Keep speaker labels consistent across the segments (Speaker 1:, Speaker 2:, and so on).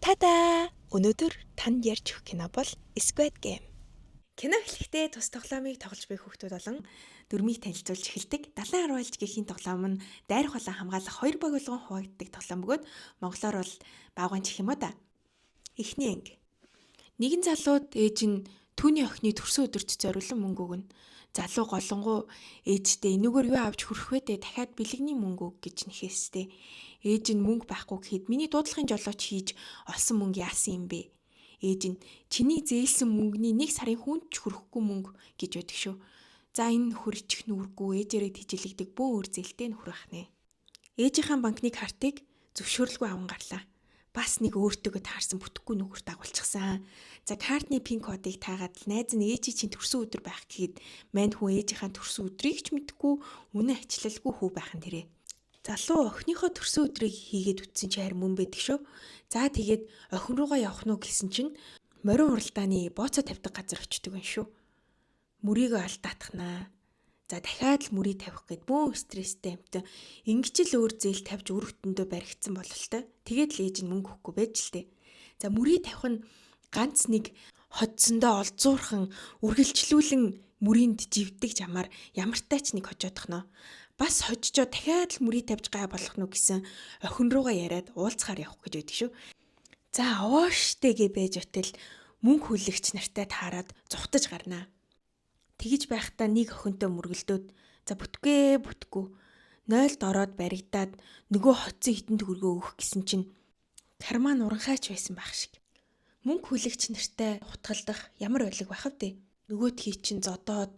Speaker 1: Тада! Өнөөдөр танд ярьж өгөх кино бол Squid Game. Кино эхлэхдээ тус тоглоомыг тоглож буй хүүхдүүд болон дүрмийг танилцуулж эхэлдэг. 70 гаруй айлч гэхийн тоглоом нь дайрах болон хамгаалах хоёр баг болгон хуваагддаг тоглоом бөгөөд монголоор бол баавган чих юм уу да. Эхний анги. Нэгэн залууд ээж нь түүний охины төрсөн өдөрт зориулсан мөнгө өгнө. Залуу голонгоо ээжтэй энүүгээр юу авч хүрэх вэ дээ дахиад бэлэгний мөнгө өг гэж нэхээстэй. Ээж нь мөнгө байхгүй гэхэд миний дуудлагын жолооч хийж олсон мөнгө яасан юм бэ? Ээж нь чиний зээлсэн мөнгөний 1 сарын хүнд ч хүрэхгүй мөнгө гэж өгдөг шүү. За энэ нөхөр ичих нүргүй ээжээрээ тижилэгдэг бөө өр зээлтэй нөхөр ахнэ. Ээжийнхээ банкны картыг зөвшөөрлгүй аван гарлаа. Бас нэг өөртөөгөө таарсан бүтэхгүй нүгүр дагуулчихсан. За картны пин кодыг таагаад л найз нь ээжийн чинь төрсөн өдөр байх гэхэд мань хүн ээжийнхээ төрсөн өдрийг ч мэдэхгүй үнэн ачлалгүй хүү байх нь тэрэ. Залуу охиныхоо төрсөн өдрийг хийгээд үтсэн чи харин мөн байдаг шүү. За тэгээд охин руугаа явах нь гэсэн чинь морин уралдааны бооцоо тавьдаг газар очдөг юм шүү. Мөрийгөө алдаатахнаа. За дахиад л мөрийг тавих гээд бөөн стресстэй амтан ингэж л өөр зээл тавьж өргөтөндөө баригдсан бололтой. Тэгээд л ээж нь мөнгө өгөхгүй байж л тээ. За мөрийг тавих нь ганц нэг ходсондоо олзуурхан үргэлжлүүлэн мөрийнд живдэг жамаар ямартай ч нэг хожоодохноо. Бас хожжоо дахиад л мөрийг тавьж гай болох нь гэсэн охин руугаа яриад уулзахаар явах гэж байдаг шүү. За овооштэйгээ байж өтөл мөнгө хүлэгч нартай таарад зүхтаж гарнаа. Тэгж байхдаа нэг охинтой мөргөлдөөд за бүтгэхгүй 0-д ороод баригдаад нөгөө хоцсон хитэн төгрөгөө өгөх гэсэн чинь карман уранхайч байсан байх шиг. Мөнгө хүлэгч нартай хутгалдах ямар ойлог байх вэ? Нөгөөдхий чинь зодоод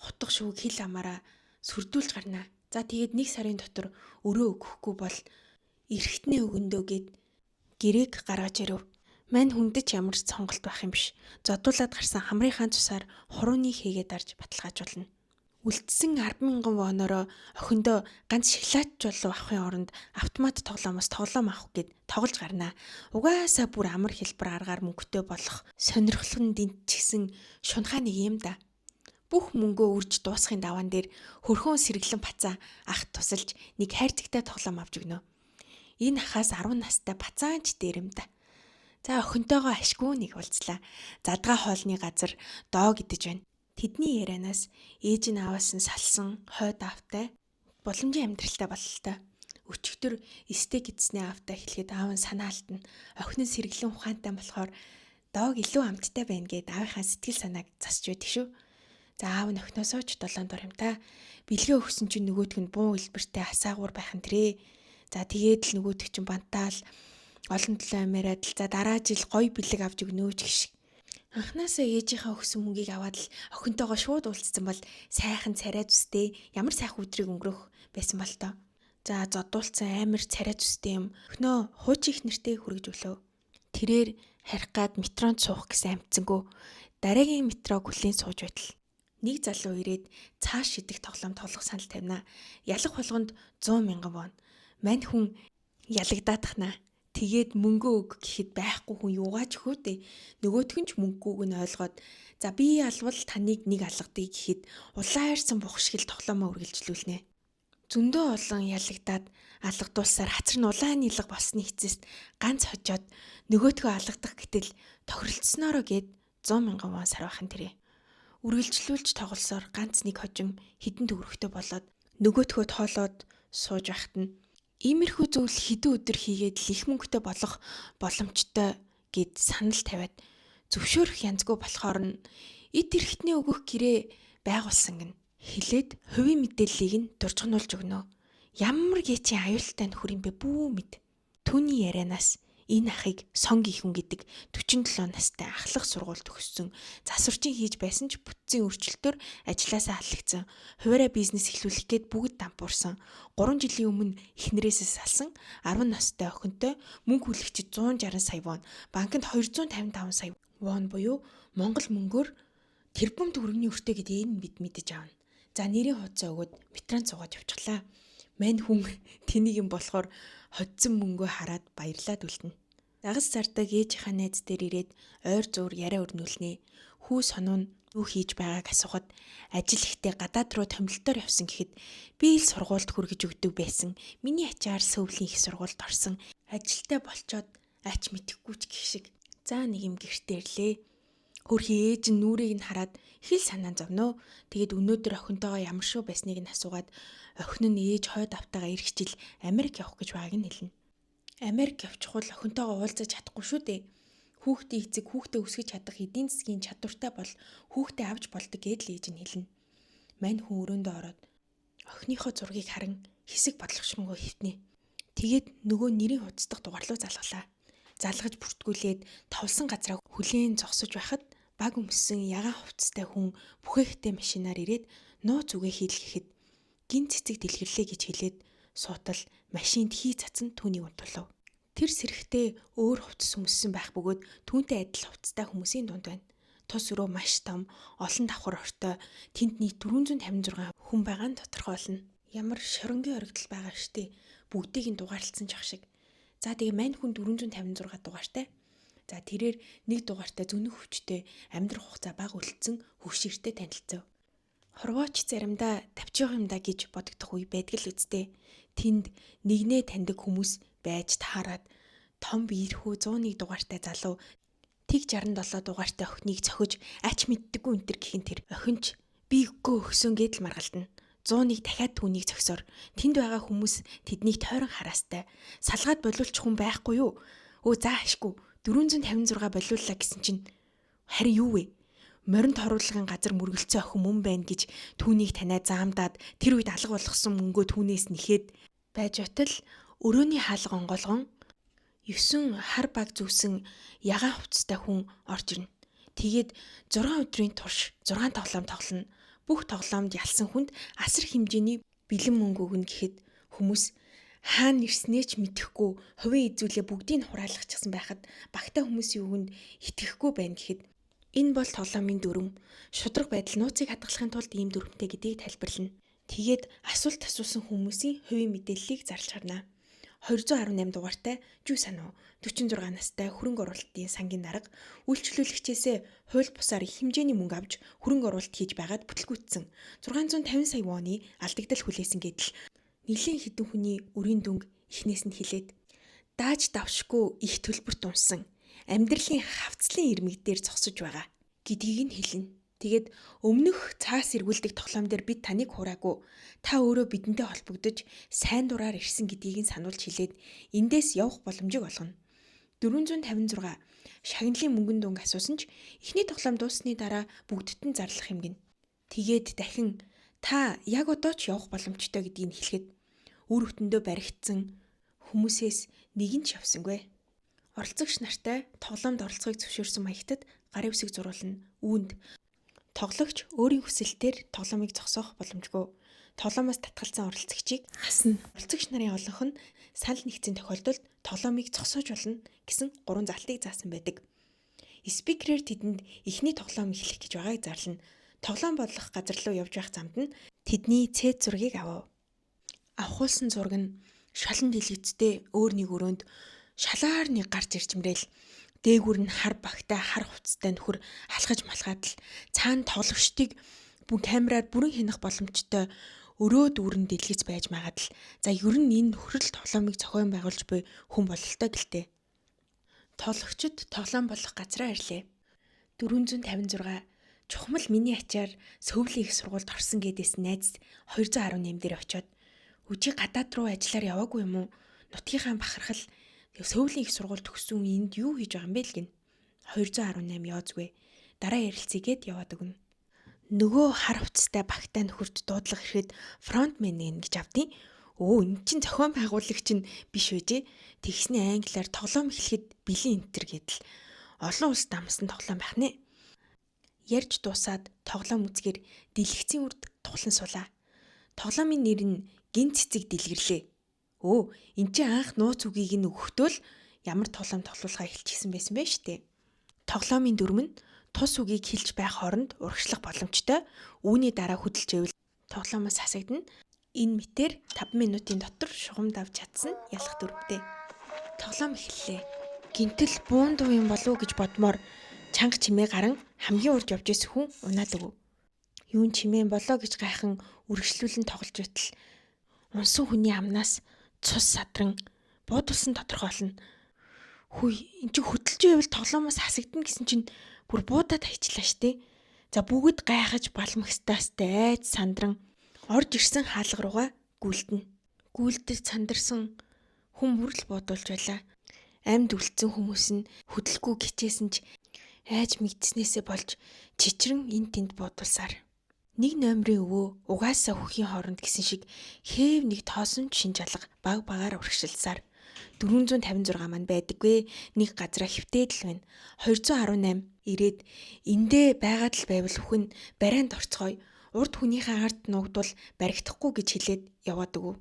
Speaker 1: хутга шүүг хил амаараа сүрдүүлж гарнаа. За тэгээд 1 сарын дотор өрөө өгөхгүй бол эргэтнээ өгөндөө гэд гэрээг гаргаж ирэв. Мань хүндэж ямар ч сонголт байх юм биш. Зодуулаад гарсан хамрынхаа цусаар хурууны хийгээд дарж баталгаажуулна. Үлдсэн 10,000 вонороо охиндоо ганц шоколад жолоо авахын оронд автомат тоглоомоос тоглоом авах гэд тоглож гарнаа. Угаасаа бүр амар хэлбэр аргаар мөнгөтэй болох сонирхолтой дэнтчихсэн шунхаа нэг юм да. Бүх мөнгөө үрж дуусахын даваан дээр хөрхөн сэргэлэн бацаа ах тусалж нэг хайрцагтай тоглоом авч өгнө. Энэ ахаас 10 настай бацаач дээрэм да. За охинтойгоо ашгүй нэг уулзлаа. Задгаа хоолны газар доо гэдэж байна. Тэдний ярианаас ээж нь аваас нь салсан хойд аавтай боломжийн амьдралтай бололтой. Өчигдөр стейк идснээ аавтай хэлэхэд аав нь санаа алдна. Охин нь сэргэлэн ухаантай болохоор доог илүү амттай байна гэд аавынхаа сэтгэл санааг засч байдаг шүү. За аав нь охиноосоо ч 7 дор юм та. Бэлгээ өгсөн чинь нөгөөдг нь буун хэлбэртэй асаагуур байх нь тэрэ. За тэгээд л нөгөөдг чинь бантаал олон төлөө амиараад л за дараа жил гоё бэлэг авч өгнөөч гэх шиг. Анхнаасаа ээжийнхээ өгсөн мөнгийг аваад л охинтойгоо шууд уулзсан бол сайхан царай зүстэй ямар сайхан өдрийг өнгөрөх байсан бол тоо. За зодуулсан амар царай зүстэй юм. Өхнөө хуучин их нэртэй хүргэж өглөө. Тэрээр харих гад метронд суух гэсэн амтсангүй. Дараагийн метрог хүлээн сууж байтал нэг залуу ирээд цааш шидэх тоглоом тоглох санал тавина. Ялах болгонд 100,000 вон. Мань хүн ялагдаатахнаа. Тэгээд мөнгө өг гэхэд байхгүй хүн юугаач хөөдэй. Нөгөөтгөн ч мөнгөг нь ойлгоод за би алвал таныг нэг алгадыг гэхэд улаан ирсэн бух шиг л тоглоомоо үргэлжлүүлнэ. Зөндөө олон ялагдаад алгадуулсаар хацар нь улаан нилэг болсны эцэст ганц хожоод нөгөөтгөө алгадах гэтэл тохиролцснороо гээд 100,000 вон сарвахын тэрэ. Үргэлжлүүлж тоглосоор ганц нэг хожин хідэн төгрөгтэй болоод нөгөөтгөө тоолоод сууж байхад нь иймэрхүү зүйл хэдэн өдөр хийгээд л их мөнгөтэй болох боломжтой гэд санал тавиад зөвшөөрөх янзгүй болохоор нь эд эрхтний өгөх гэрээ байгуулсан гин хэлээд хувийн мэдээллийг нь дуржгнуулж өгнө. Ямар гэчийн аюултай нөхөр юм бэ бүү мэд. Түүний ярианаас энэ ахыг сон гихүн гэдэг 47 настай ахлах сургууль төгссөн засварчин хийж байсан ч бүтцийн өөрчлөлтөөр ажилласаа халагдсан. Хуваараа бизнес эхлүүлэх гээд бүгд дампуурсан. 3 жилийн өмнө эхнэрээсээ салсан 10 настай охинтой мөнгө хүлэгчид 160 сая вон, банкнд 255 сая вон буюу Монгол мөнгөөр тэрбум төгрөгийн өртөө гэдэг энэ бид мэдэж авна. За нэрийн хуудасаа өгөөд метранд суугаад явчихлаа. Мань хүн тэнийг юм болохоор hodсон мөнгөө хараад баярлаад үлдэнэ. Дагас зардаг ээжийнхаа найз дээр ирээд ойр зуур яриа өрнүүлнэ. Хүү сонуу нь юу хийж байгааг асуухад ажил ихтэй гадаад руу томилтоор явсан гэхэд би л сургуульд хүргэж өгдөг байсан. Миний ачаар сөвлийн их сургуульд орсон. Ажилтай болчоод ач мэдэхгүй ч гэх шиг. За нэг юм гэртээ ирлээ. Хөрхи ээж нь нүрийг нь хараад хэл санаан зовноо. Тэгээд өнөөдөр охинтойгоо ямар шүү байсныг нь асуугаад охин нь ээж хойд автагаа ирэх хичээл Америк явах гэж байгааг нь хэлнэ. Америк явчихвал охинтойгоо уулзаж чадахгүй шүү дээ. Хүүхдийн эцэг хүүхдээ өсгөж чадах эдийн засгийн чадвартай бол хүүхдээ авч болдог гэдэл ээж нь хэлнэ. Мань хүн өрөөндөө ороод охиныхоо зургийг харан хэсэг бодлогошгонгоо хөвтнэ. Тэгээд нөгөө нэрийн хуудасдах дугаарлуу залгалаа. Залгаж бүртгүүлээд товлсон газраа хүлээн зогсож байхад баг өмссөн ягаан хувцастай хүн бүхэхтэй машинаар ирээд нууц үгээ хийлгэхэд гин цэцэг дэлгэрлээ гэж хэлээд суутал машинд хий цацсан түүнийг унтуулав. Тэр сэрэхтэй өөр хувцас өмссөн байх бөгөөд түүнтэй адил хувцастай хүмүүсийн дунд байна. Тус өрөө маш том, олон давхар ортой, тэнд нийт 456 хүн байгаа нь тодорхойлно. Ямар шоронгийн оргидол байгаа штэ. Бүгдийг нь дугаарлцсан ч ах шиг. За тэгээ мань хүн 456 дугаартай. За тэрээр нэг дугаартай зөнөх хүчтэй амьдрах хугацаа бага үлдсэн хөвшөртэй танилцав. Хорвооч заримдаа тавчих юм да гэж бодогдох үе байдаг л үсттэй. Тэнд нэгнээ таньдаг хүмүүс байж таарад том биерхүү 101 дугаартай залуу тэг 67 дугаартай охиныг цохиж ач мэддэггүй өнтер гэхин тэр охинч би өгөө өгсөн гэдэл маргалдана. 101 дахиад түүнийг зогсоор тэнд байгаа хүмүүс тэднийг тойрон хараастай. Салгаад болиулчих хүн байхгүй юу? Өө заа ашгүй 456 болиуллаа гэсэн чинь харин юу вэ? Моринд хоруулгын газар мөргөлцөө охин мөн байна гэж түүнийг таниад заамдаад тэр үед алга болгосон мөнгөө түүнээс нэхэд байж отол өрөөний хаалга онголгон 9 хар баг зүвсэн ягаан хувцастай хүн орж ирнэ. Тэгээд 6 өдрийн турш 6 тоглоом тоглоно. Бүх тоглоомд ялсан хүнд асар хэмжээний бэлэн мөнгө өгнө гэхэд хүмүүс хаана ирснээ ч мэдэхгүй хувийн эзүүлээ бүгдийг нь хураалгачихсан байхад багтаа хүмүүсийн үгэнд итгэхгүй байна гэхэд энэ бол тоглоомын дүрм. Шудраг байдал нууцыг хадгалахын тулд ийм дүрмтэй гэдгийг тайлбарлана. Тэгээд асуулт асуусан хүмүүсийн хувийн мэдээллийг зарлж харна. 218 дугаартай Жүү санаа 46 настай хөрөнгө оруулалтын сангийн дарга үйлчлүүлэгчээсээ хууль бусаар их хэмжээний мөнгө авч хөрөнгө оруулалт хийж байгаад бүтлгүүцсэн 650 сая воны алдагдал хүлээсэн гэдэл нэлийн хэдэн хүний өрийн дүнг эхнээс нь хилээд дааж давшгүй их төлбөрт унсан амьдралын хавцлын ирмэг дээр зогсож байгаа гэдгийг нь хэлнэ. Тэгээд өмнөх цаас эргүүлдэг тоглоом дээр бид таныг хураагүй. Та өөрөө бидэнтэй холбогдож сайн дураар ирсэн гэдгийг нь сануулж хэлээд эндээс явах боломжийг олгоно. 456 шагналын мөнгөн дүнг асуусан ч эхний тоглоом дууссаны дараа бүгдд нь зарлах юм гин. Тэгээд дахин та яг одоо ч явах боломжтой гэдгийг нь хэлэхэд үр хөтөндөө баригдсан хүмүүсээс нэг нь ч явсангүй. Оролцогч нартай тоглоомд оролцохыг зөвшөөрсөн маягтад гарын үсэг зурулна. Үүнд тоглогч өөрийн хүсэлтээр тоглоомыг зогсоох боломжгүй. Тоглоомоос татгалзсан оролцогчийг хасна. Оролцогч нарын олонх нь санал нэгдсэн тохиолдолд тоглоомыг зогсоож болно гэсэн 3 залтыг заасан байдаг. Спикерээр тэдэнд эхний тоглоом эхлэх гэж байгааг зарлана. Тоглоом болох газар руу явж байх замд нь тэдний цэд зургийг авав. Авахулсан зураг нь шалан дэлгэцтэй өөр нэг өрөөнд шалаар нэг гарч ирж мрээл дээгүр нь хар багтай хар хувцастай нөхөр алхаж малгаад л цаана тоглогчдыг камераар бүрэн хянах боломжтой өрөө дүүрэн дэлгэц байж магаад л за ер нь энэ нөхрөл тоглоомыг зохион байгуулж буй хүн бололтой гэлтэй. Тоглогчид тоглоом болох газраа ирлээ. 456 чухмал миний ачаар сөвлийн их сургуульд орсон гэдээс найз 218 дээр очиод үжи гадаад руу ажиллаар яваагүй юм уу? Нутгийнхаа бахархал сөвлийн их сургууль төгссөн энд юу хийж байгаа юм бэ л гин. 218 яозгүй. Дараа ярилцъя гэд яваад өгнө. Нөгөө хар хувцастай багтай нөхөрт дуудлага ирэхэд фронтмен нэ гэж авдیں۔ Өө эн чин зохион байгуулагч нь биш үжээ. Тэгсний англиар тоглоом эхлэхэд бэлэн энтер гэдэл олон улс дамсан тоглоом байх нэ. Ярьж дуусаад тоглоом үзгээр дэлгэцийн үрд тухлан сулаа. Тоглоомын нэр нь гин цэцэг дэлгэрлээ. Өө, эн чинь анх нууц үгийг нь өгөхдөө л ямар тоглоом тоглуулахаа эхэлчихсэн байсан бэ штэ. Тоглоомын дүрм нь тус үгийг хэлж байх хооронд урагшлах боломжтой. Үүний дараа хөдөлж ивэл тоглоомоос хасагдана. Энэ мэтэр 5 минутын дотор шугамд авч чадсан ялах дүрмтэй. Тоглоом эхэллээ. Гинтэл буун дуу юм болов уу гэж бодмоор чанга чимээ гаран хамгийн урд явж исэн хүн унаад өгөв. Юун чимээ болоо гэж гайхан үргэлжлүүлэн тоглож байтал унсан хүний амнаас цус садран буудулсан тодорхойлно. Хүй эн чинь хөдөлж байвал тоглоомоос хасагдана гэсэн чинь бүр буудаад хайчлаа штэ. За бүгд гайхаж балмагстаастай айж сандран орж ирсэн хаалга руугаа гүйлдэнэ. Гүйлдэж сандарсан хүн бүрл бодуулж байлаа. Амьд үлдсэн хүмүүс нь хөдөлгөө гिचээсэн ч айж мэдснээсээ болж чичрэн эн тэнд бодулсаар нэг номерын өвөө угаасаа хөхийн хооронд гэсэн шиг хээв нэг тоосон шинж алга баг багаар урагшилсаар 456 маань байдаггүй нэг газараа хөвтээд л байна. 218 ирээд эндээ байгаад л байвал хүн барайнд орцгоё. Урд хүнийхээ ард нуугдвал баригдахгүй гэж хэлээд яваад өгөв.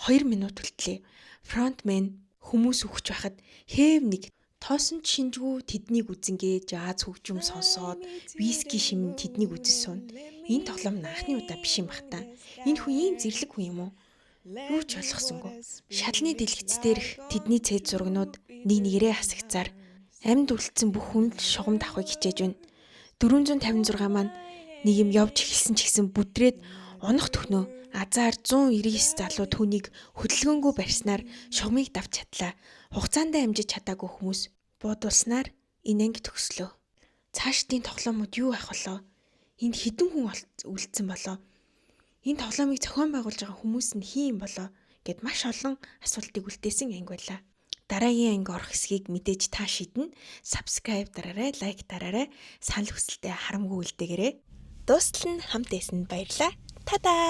Speaker 1: 2 минут үлдлээ. Фронтмен хүмүүс өгч байхад хээв нэг тоосон шинжгүй тэднийг үзэнгээ жааз хөгжим сонсоод виски шимэн тэднийг үзэж суuna. Энэ тоглоом анхны удаа биш юм бах та. Энэ хүн ийм зэрлэг хүн юм уу? Юу ч ойлгосонгүй. Шалны дэлгэц дээрх тэдний цэд зурагнууд нэг нэгрээ хасагцаар амьд үлдсэн бүх хүн шугамд авахыг хичээж байна. 456 маань нэг юм явж эхэлсэн ч гэсэн бүдрээд унах төхнөө азар 199 залуу түүнийг хөдөлгөөнгүй барьснаар шугамыг давж чадлаа. Хугацаанд амжиж чадаагүй хүмүүс буудуулснаар энэ анги төгслөө. Цаашдын тоглоомууд юу байх болоо? Энд хэдэн хүн үлдсэн болоо? Энэ тоглоомыг зохион байгуулж байгаа хүмүүс нь хин юм болоо гэд маш олон асуултыг үлдээсэн анги байлаа. Дараагийн анги орох хэсгийг мэдээж та шийднэ. Subscribe дараарай, лайк дараарай, санал хүсэлтээ харамгүй үлдээгээрэй. Дуустал нь хамт байсан баярлалаа. Та-да!